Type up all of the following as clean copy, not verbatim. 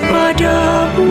padamu.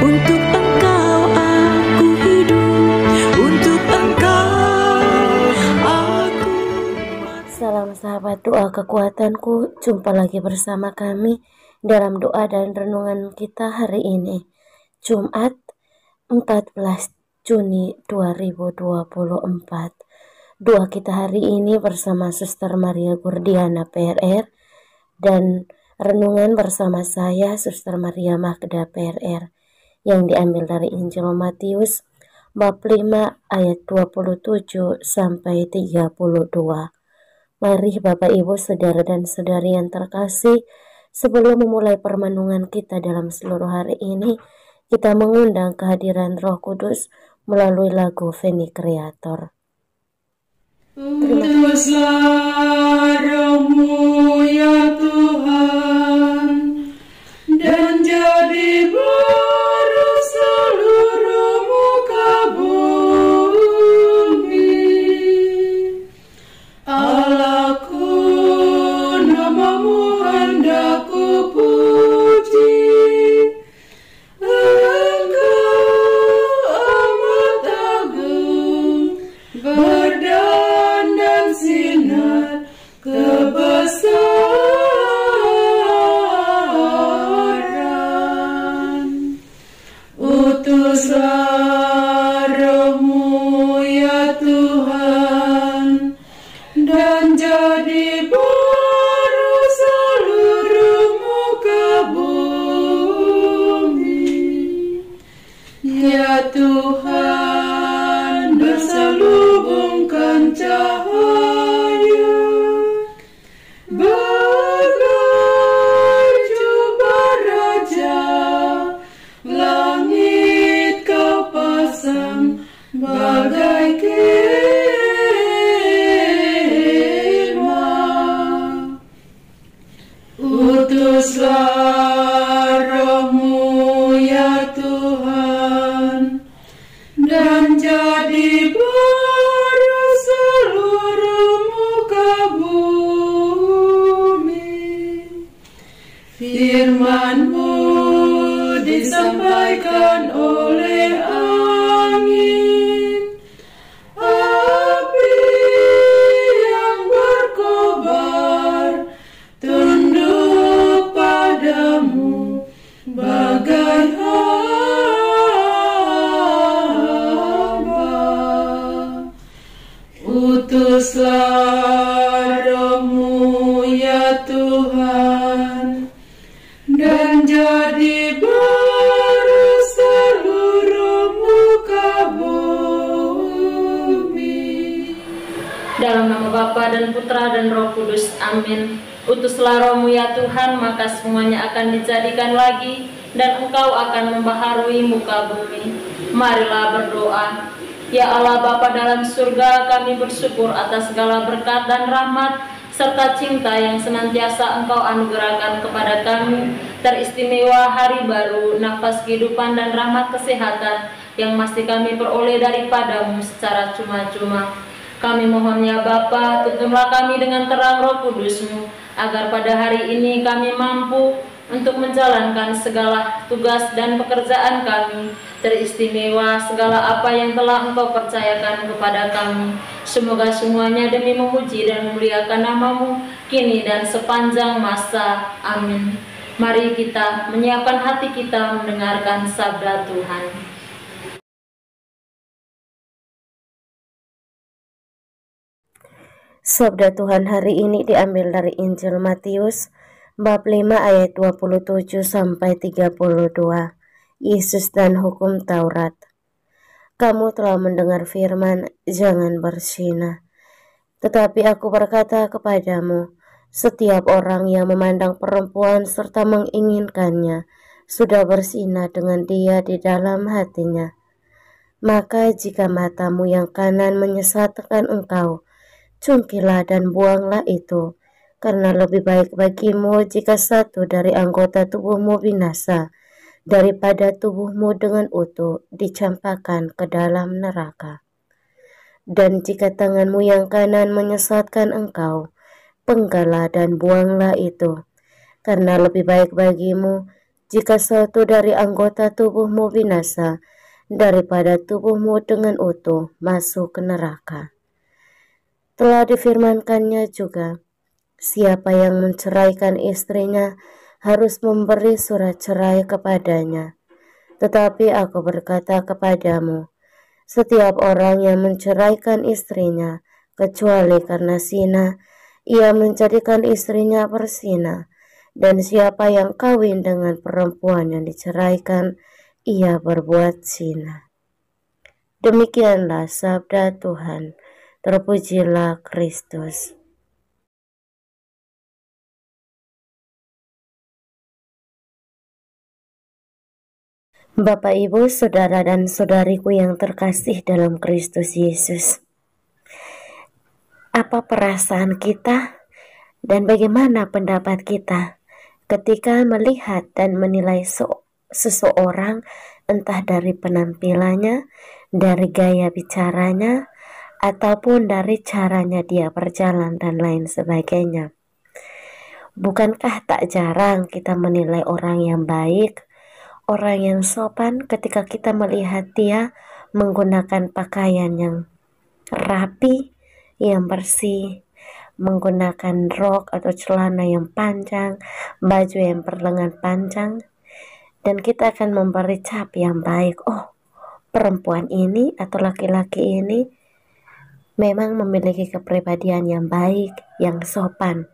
Untuk Engkau aku hidup, untuk Engkau aku mati. Salam sahabat doa kekuatanku, jumpa lagi bersama kami dalam doa dan renungan kita hari ini, Jumat 14 Juni 2024. Doa kita hari ini bersama Suster Maria Gurdiana PRR dan renungan bersama saya Suster Maria Magda PRR yang diambil dari Injil Matius bab 5 ayat 27 sampai 32. Mari Bapak Ibu Saudara dan Saudari yang terkasih, sebelum memulai permenungan kita dalam seluruh hari ini, kita mengundang kehadiran Roh Kudus melalui lagu Veni Creator. Utuslah Roh-Mu ya Tuhan, dan jadi baru seluruh muka bumi. Allahku, nama-Mu hendak ku puji. Engkau amat agung, berdan sinar kebesaran. Utuslah Roh-Mu ya Tuhan, dan jadi baru seluruh muka bumi. Ya Tuhan, berselubungkan cahaya bagai jubah raja, langit Kau pasang bagai kemah. Utuslah Roh-Mu ya Tuhan, dan jadi baru seluruh muka bumi. Firman-Mu disampaikan oleh angin, api yang berkobar, tunduk padamu bagai hamba. Utuslah Roh-Mu ya Tuhan, dan jadi baru seluruh muka bumi. Dalam nama Bapa dan Putra dan Roh Kudus, amin. Utuslah Roh-Mu ya Tuhan, maka semuanya akan dijadikan lagi, dan Engkau akan membaharui muka bumi. Marilah berdoa. Ya Allah Bapa dalam surga, kami bersyukur atas segala berkat dan rahmat serta cinta yang senantiasa Engkau anugerahkan kepada kami, teristimewa hari baru, nafas kehidupan dan rahmat kesehatan yang masih kami peroleh daripada-Mu secara cuma-cuma. Kami mohon ya Bapa, tuntunlah kami dengan terang Roh Kudus-Mu, agar pada hari ini kami mampu untuk menjalankan segala tugas dan pekerjaan kami, teristimewa segala apa yang telah Engkau percayakan kepada kami. Semoga semuanya demi memuji dan memuliakan nama-Mu, kini dan sepanjang masa. Amin. Mari kita menyiapkan hati kita mendengarkan sabda Tuhan. Sabda Tuhan hari ini diambil dari Injil Matius bab 5 ayat 27 sampai 32. Yesus dan hukum Taurat. Kamu telah mendengar firman, jangan berzina. Tetapi aku berkata kepadamu, setiap orang yang memandang perempuan serta menginginkannya sudah berzina dengan dia di dalam hatinya. Maka jika matamu yang kanan menyesatkan engkau, cungkilah dan buanglah itu, karena lebih baik bagimu jika satu dari anggota tubuhmu binasa, daripada tubuhmu dengan utuh dicampakkan ke dalam neraka. Dan jika tanganmu yang kanan menyesatkan engkau, penggallah dan buanglah itu, karena lebih baik bagimu jika suatu dari anggota tubuhmu binasa daripada tubuhmu dengan utuh masuk ke neraka. Telah difirmankannya juga, siapa yang menceraikan istrinya harus memberi surat cerai kepadanya. Tetapi aku berkata kepadamu, setiap orang yang menceraikan istrinya, kecuali karena zina, ia menjadikan istrinya berzina. Dan siapa yang kawin dengan perempuan yang diceraikan, ia berbuat zina. Demikianlah sabda Tuhan. Terpujilah Kristus. Bapak, Ibu, Saudara dan Saudariku yang terkasih dalam Kristus Yesus. Apa perasaan kita dan bagaimana pendapat kita ketika melihat dan menilai seseorang, entah dari penampilannya, dari gaya bicaranya, ataupun dari caranya dia berjalan dan lain sebagainya? Bukankah tak jarang kita menilai orang yang baik, orang yang sopan ketika kita melihat dia menggunakan pakaian yang rapi, yang bersih, menggunakan rok atau celana yang panjang, baju yang berlengan panjang, dan kita akan memberi cap yang baik. Oh, perempuan ini atau laki-laki ini memang memiliki kepribadian yang baik, yang sopan.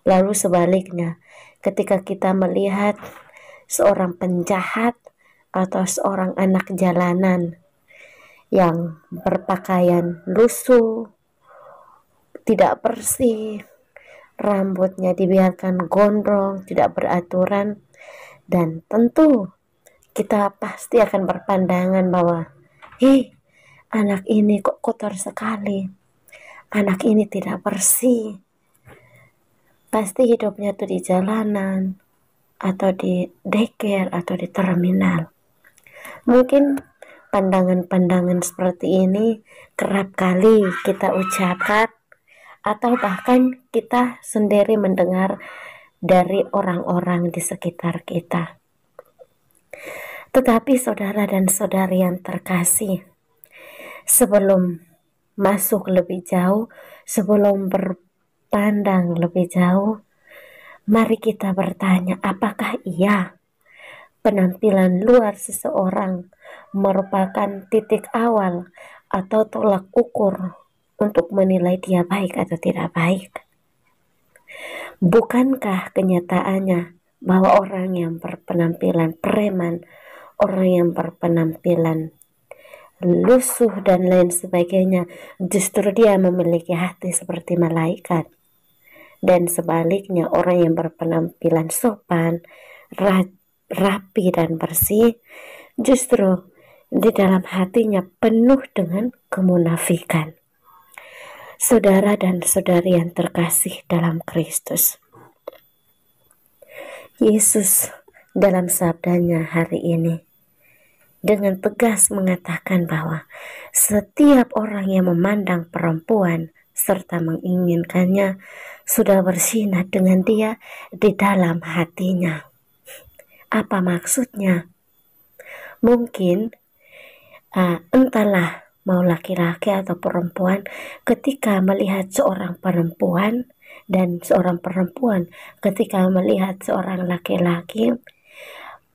Lalu sebaliknya, ketika kita melihat seorang penjahat atau seorang anak jalanan yang berpakaian lusuh, tidak bersih, rambutnya dibiarkan gondrong, tidak beraturan, dan tentu kita pasti akan berpandangan bahwa, anak ini kok kotor sekali, anak ini tidak bersih, pasti hidupnya tuh di jalanan, atau di daycare, atau di terminal. Mungkin pandangan-pandangan seperti ini kerap kali kita ucapkan, atau bahkan kita sendiri mendengar dari orang-orang di sekitar kita. Tetapi saudara dan saudari yang terkasih, sebelum masuk lebih jauh, sebelum berpandang lebih jauh, mari kita bertanya, apakah iya penampilan luar seseorang merupakan titik awal atau tolak ukur untuk menilai dia baik atau tidak baik? Bukankah kenyataannya bahwa orang yang berpenampilan preman, orang yang berpenampilan lusuh dan lain sebagainya, justru dia memiliki hati seperti malaikat? Dan sebaliknya, orang yang berpenampilan sopan, rapi dan bersih, justru di dalam hatinya penuh dengan kemunafikan. Saudara dan saudari yang terkasih dalam Kristus, Yesus dalam sabdanya hari ini dengan tegas mengatakan bahwa setiap orang yang memandang perempuan serta menginginkannya sudah berzina dengan dia di dalam hatinya. Apa maksudnya? Mungkin entahlah, mau laki-laki atau perempuan, ketika melihat seorang perempuan dan seorang perempuan ketika melihat seorang laki-laki,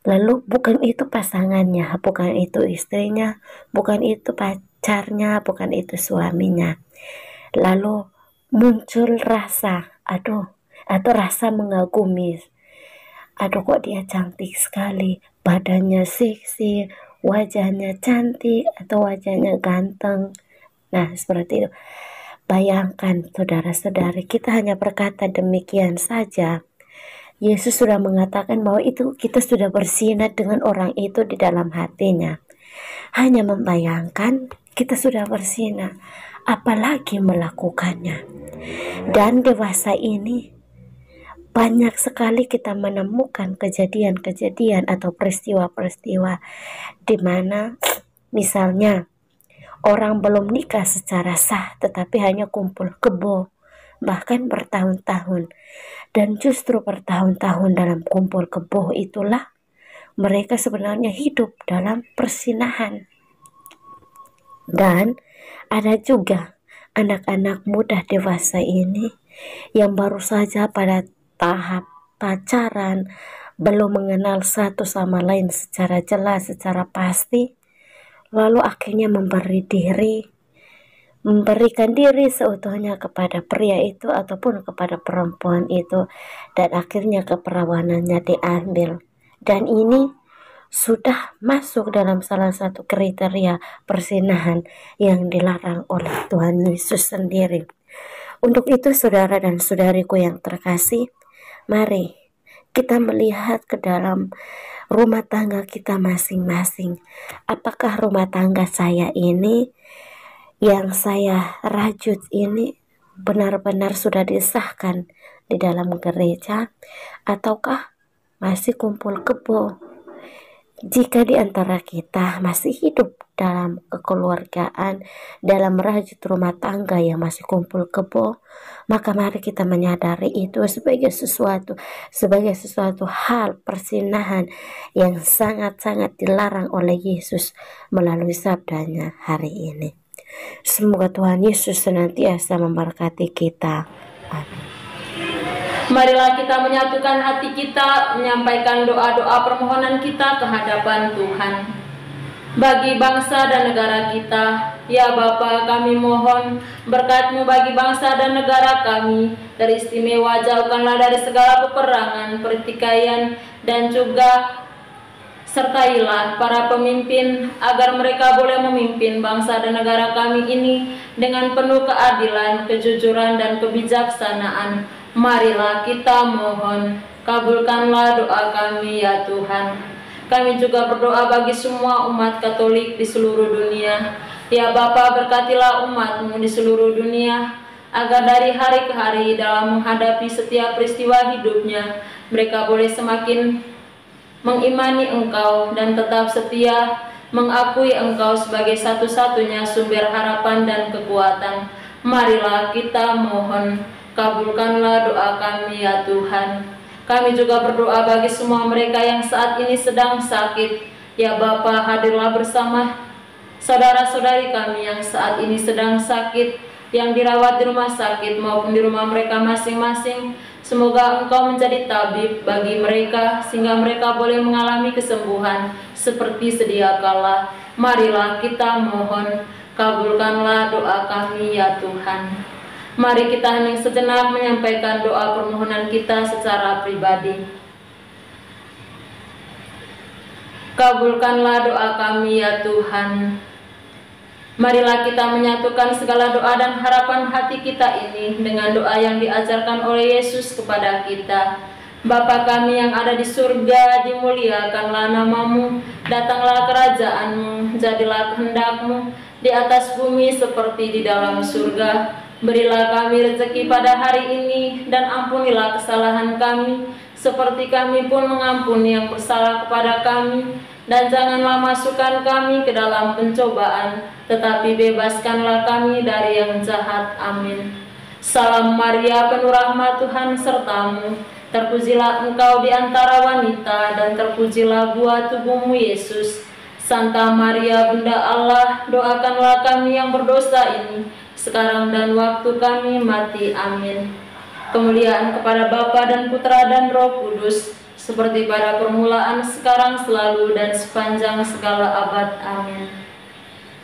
lalu bukan itu pasangannya, bukan itu istrinya, bukan itu pacarnya, bukan itu suaminya, lalu muncul rasa atau rasa mengagumi. Aduh, kok dia cantik sekali, badannya seksi, wajahnya cantik, atau wajahnya ganteng. Nah, seperti itu. Bayangkan saudara-saudari, kita hanya berkata demikian saja, Yesus sudah mengatakan bahwa itu kita sudah berzina dengan orang itu di dalam hatinya. Hanya membayangkan kita sudah berzina, apalagi melakukannya. Dan dewasa ini banyak sekali kita menemukan kejadian-kejadian atau peristiwa-peristiwa di mana misalnya orang belum nikah secara sah tetapi hanya kumpul kebo bahkan bertahun-tahun, Dan justru bertahun-tahun dalam kumpul kebo itulah mereka sebenarnya hidup dalam persinahan. Dan ada juga anak-anak muda dewasa ini yang baru saja pada tahap pacaran, belum mengenal satu sama lain secara jelas, secara pasti, lalu akhirnya memberikan diri seutuhnya kepada pria itu ataupun kepada perempuan itu, dan akhirnya keperawanannya diambil. Dan ini sudah masuk dalam salah satu kriteria persinahan yang dilarang oleh Tuhan Yesus sendiri. Untuk itu saudara dan saudariku yang terkasih, mari kita melihat ke dalam rumah tangga kita masing-masing. Apakah rumah tangga saya ini yang saya rajut ini benar-benar sudah disahkan di dalam gereja, ataukah masih kumpul kebo? Jika di antara kita masih hidup dalam kekeluargaan, dalam merajut rumah tangga yang masih kumpul kebo, maka mari kita menyadari itu sebagai sesuatu hal persinahan yang sangat-sangat dilarang oleh Yesus melalui sabdanya hari ini. Semoga Tuhan Yesus senantiasa memberkati kita. Amin. Marilah kita menyatukan hati kita, menyampaikan doa-doa permohonan kita ke hadapan Tuhan. Bagi bangsa dan negara kita, ya Bapa, kami mohon berkat-Mu bagi bangsa dan negara kami. Teristimewa jauhkanlah dari segala peperangan, pertikaian, dan juga sertailah para pemimpin agar mereka boleh memimpin bangsa dan negara kami ini dengan penuh keadilan, kejujuran, dan kebijaksanaan. Marilah kita mohon, kabulkanlah doa kami ya Tuhan. Kami juga berdoa bagi semua umat Katolik di seluruh dunia. Ya Bapa, berkatilah umat-Mu di seluruh dunia, agar dari hari ke hari dalam menghadapi setiap peristiwa hidupnya, mereka boleh semakin mengimani Engkau dan tetap setia mengakui Engkau sebagai satu-satunya sumber harapan dan kekuatan. Marilah kita mohon, kabulkanlah doa kami ya Tuhan. Kami juga berdoa bagi semua mereka yang saat ini sedang sakit. Ya Bapa, hadirlah bersama saudara-saudari kami yang saat ini sedang sakit, yang dirawat di rumah sakit maupun di rumah mereka masing-masing. Semoga Engkau menjadi tabib bagi mereka, sehingga mereka boleh mengalami kesembuhan seperti sedia kala. Marilah kita mohon, kabulkanlah doa kami ya Tuhan. Mari kita hening sejenak menyampaikan doa permohonan kita secara pribadi. Kabulkanlah doa kami ya Tuhan. Marilah kita menyatukan segala doa dan harapan hati kita ini dengan doa yang diajarkan oleh Yesus kepada kita. Bapa kami yang ada di surga, dimuliakanlah nama-Mu, datanglah kerajaan-Mu, jadilah kehendak-Mu di atas bumi seperti di dalam surga. Berilah kami rezeki pada hari ini, dan ampunilah kesalahan kami, seperti kami pun mengampuni yang bersalah kepada kami. Dan janganlah masukkan kami ke dalam pencobaan, tetapi bebaskanlah kami dari yang jahat. Amin. Salam Maria, penuh rahmat Tuhan serta-Mu. Terpujilah Engkau di antara wanita, dan terpujilah buah tubuh-Mu Yesus. Santa Maria, Bunda Allah, doakanlah kami yang berdosa ini, sekarang dan waktu kami mati. Amin. Kemuliaan kepada Bapa dan Putra dan Roh Kudus, seperti pada permulaan, sekarang, selalu, dan sepanjang segala abad. Amin.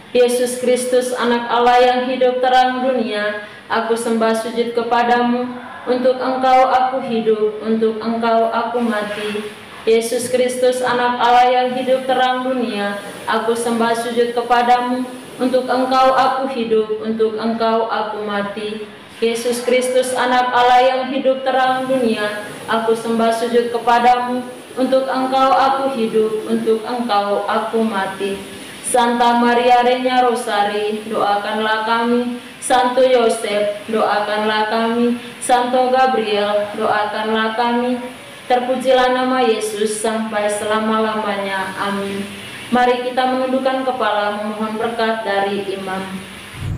Yesus Kristus, anak Allah yang hidup terang dunia, aku sembah sujud kepadamu. Untuk Engkau aku hidup, untuk Engkau aku mati. Yesus Kristus, anak Allah yang hidup terang dunia, aku sembah sujud kepadamu. Untuk Engkau aku hidup, untuk Engkau aku mati. Yesus Kristus, anak Allah yang hidup terang dunia, aku sembah sujud kepadamu. Untuk Engkau aku hidup, untuk Engkau aku mati. Santa Maria Regna Rosari, doakanlah kami. Santo Yosef, doakanlah kami. Santo Gabriel, doakanlah kami. Terpujilah nama Yesus sampai selama-lamanya. Amin. Mari kita menundukkan kepala memohon berkat dari imam.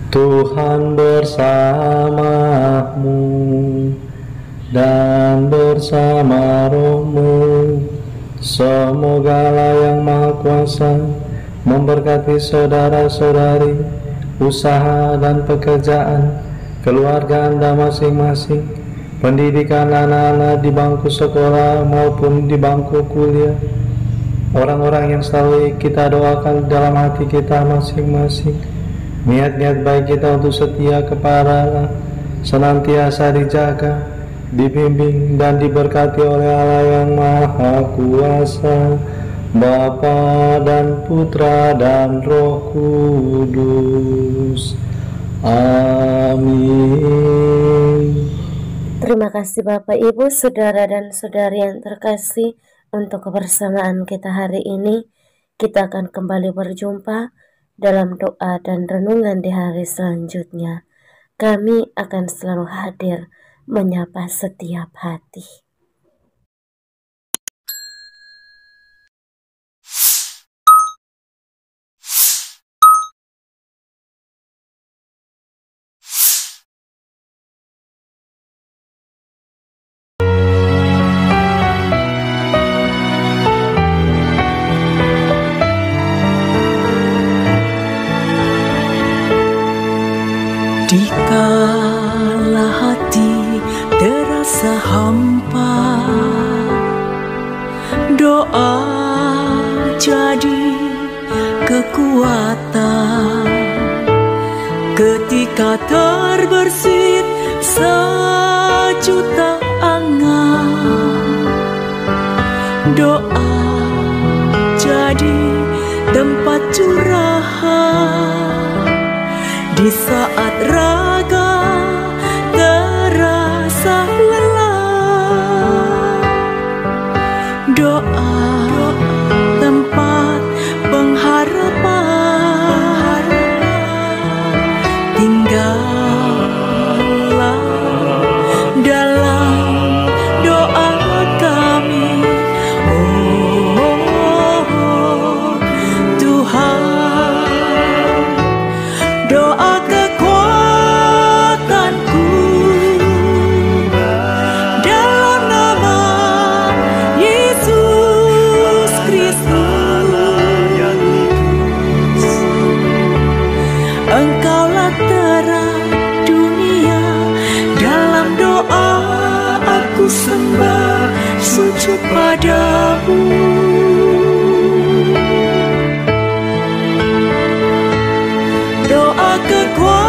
Tuhan bersamamu, dan bersama rohmu. Semoga Allah yang Maha Kuasa memberkati saudara-saudari, usaha dan pekerjaan, keluarga Anda masing-masing, pendidikan anak-anak di bangku sekolah maupun di bangku kuliah, orang-orang yang selalu kita doakan dalam hati kita masing-masing. Niat-niat baik kita untuk setia kepada Allah senantiasa dijaga, dibimbing dan diberkati oleh Allah yang Maha Kuasa, Bapa dan Putra dan Roh Kudus. Amin. Terima kasih Bapak, Ibu, Saudara dan Saudari yang terkasih untuk kebersamaan kita hari ini. Kita akan kembali berjumpa dalam doa dan renungan di hari selanjutnya. Kami akan selalu hadir menyapa setiap hati. Dikala hati terasa hampa, doa jadi kekuatan. Ketika terbersit sejuta angan, doa jadi tempat curahan. Di saat raga terasa lelah, doa tempat pengharapan. Tinggallah dalam doa kami, oh Tuhan. Doa kekuatanku dalam nama Yesus Kristus. Engkaulah terang dunia, dalam doa aku sembah sujud padamu. Doa kekuatan